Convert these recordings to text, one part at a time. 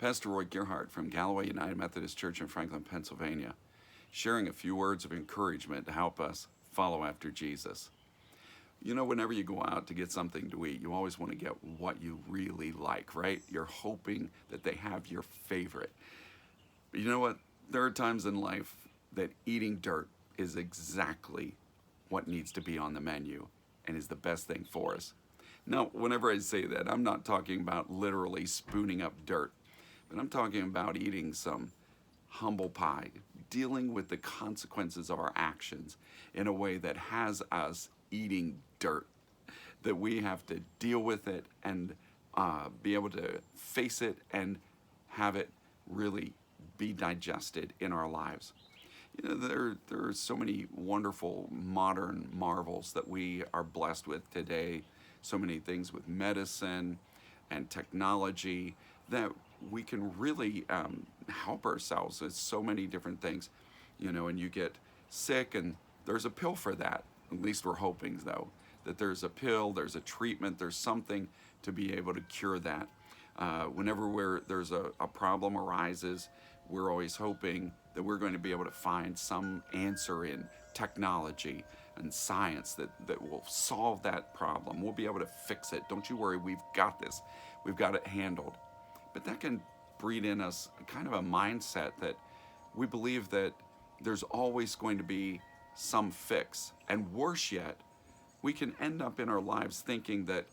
Pastor Roy Gerhardt from Galloway United Methodist Church in Franklin, Pennsylvania, sharing a few words of encouragement to help us follow after Jesus. You know, whenever you go out to get something to eat, you always want to get what you really like, right? You're hoping that they have your favorite. But you know what? There are times in life that eating dirt is exactly what needs to be on the menu and is the best thing for us. Now, whenever I say that, I'm not talking about literally spooning up dirt, but I'm talking about eating some humble pie, dealing with the consequences of our actions in a way that has us eating dirt, that we have to deal with it and be able to face it and have it really be digested in our lives. You know, there are so many wonderful modern marvels that we are blessed with today, so many things with medicine and technology that we can really help ourselves with so many different things, you know, and you get sick and there's a pill for that. At least we're hoping, though, that there's a pill, there's a treatment, there's something to be able to cure that. Whenever there's a problem arises, we're always hoping that we're going to be able to find some answer in technology and science that will solve that problem. We'll be able to fix it. Don't you worry, we've got this. We've got it handled. But that can breed in us kind of a mindset that we believe that there's always going to be some fix. And worse yet, we can end up in our lives thinking that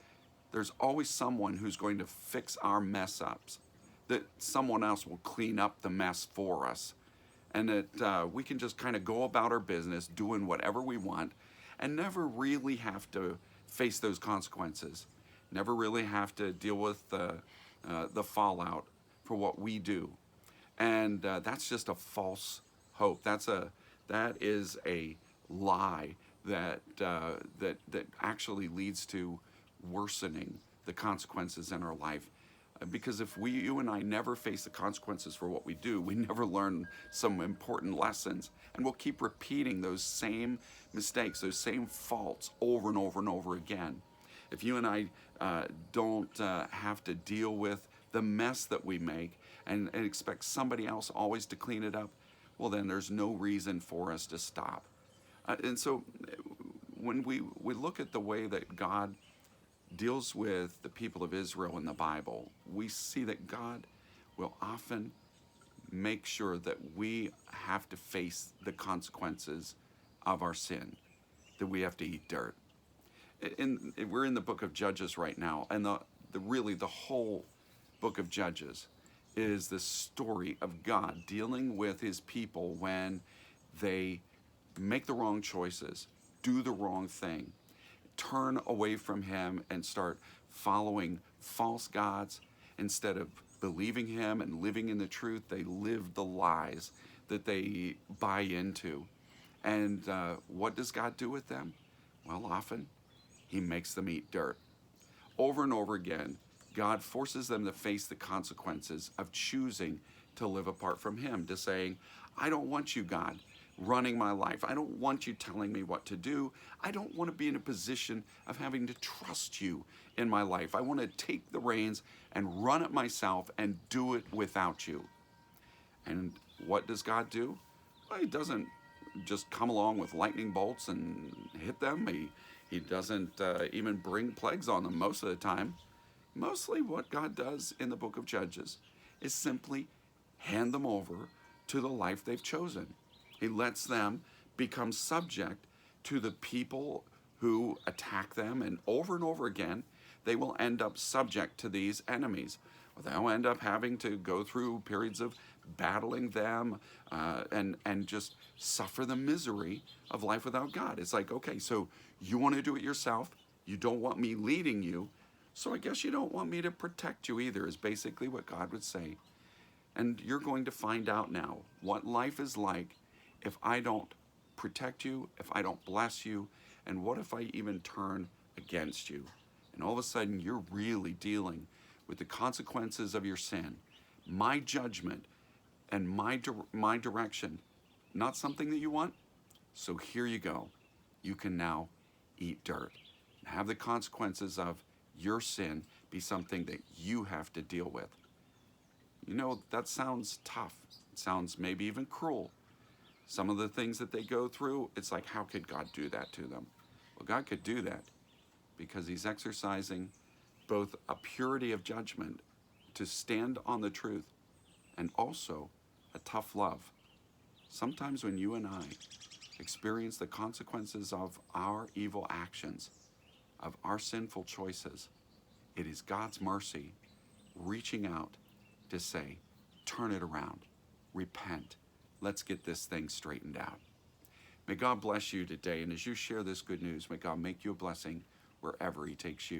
there's always someone who's going to fix our mess ups, that someone else will clean up the mess for us, and that we can just kind of go about our business doing whatever we want and never really have to face those consequences, never really have to deal with the fallout for what we do. And that's just a false hope. That is a lie that actually leads to worsening the consequences in our life. Because if you and I never face the consequences for what we do, we never learn some important lessons, and we'll keep repeating those same mistakes, those same faults over and over and over again. If you and I don't have to deal with the mess that we make and expect somebody else always to clean it up, well, then there's no reason for us to stop. And so when we look at the way that God deals with the people of Israel in the Bible, we see that God will often make sure that we have to face the consequences of our sin, that we have to eat dirt. We're in the book of Judges right now, and the whole book of Judges is the story of God dealing with his people when they make the wrong choices, do the wrong thing, turn away from him and start following false gods. Instead of believing him and living in the truth, they live the lies that they buy into. And what does God do with them? Well, often he makes them eat dirt. Over and over again, God forces them to face the consequences of choosing to live apart from him, to saying, I don't want you, God, running my life. I don't want you telling me what to do. I don't want to be in a position of having to trust you in my life. I want to take the reins and run it myself and do it without you. And what does God do? Well, he doesn't just come along with lightning bolts and hit them. He doesn't even bring plagues on them most of the time. Mostly what God does in the book of Judges is simply hand them over to the life they've chosen. He lets them become subject to the people who attack them, and over again, they will end up subject to these enemies. They'll end up having to go through periods of battling them and just suffer the misery of life without God. It's like, okay, so you want to do it yourself. You don't want me leading you. So I guess you don't want me to protect you either, is basically what God would say. And you're going to find out now what life is like if I don't protect you, if I don't bless you, and what if I even turn against you? And all of a sudden, you're really dealing with the consequences of your sin, my judgment, and my direction. Not something that you want? So here you go. You can now eat dirt. Have the consequences of your sin be something that you have to deal with. You know, that sounds tough. It sounds maybe even cruel. Some of the things that they go through, it's like, how could God do that to them? Well, God could do that because He's exercising both a purity of judgment to stand on the truth and also a tough love. Sometimes when you and I experience the consequences of our evil actions, of our sinful choices, it is God's mercy reaching out to say, turn it around, repent, let's get this thing straightened out. May God bless you today, and as you share this good news, may God make you a blessing wherever He takes you.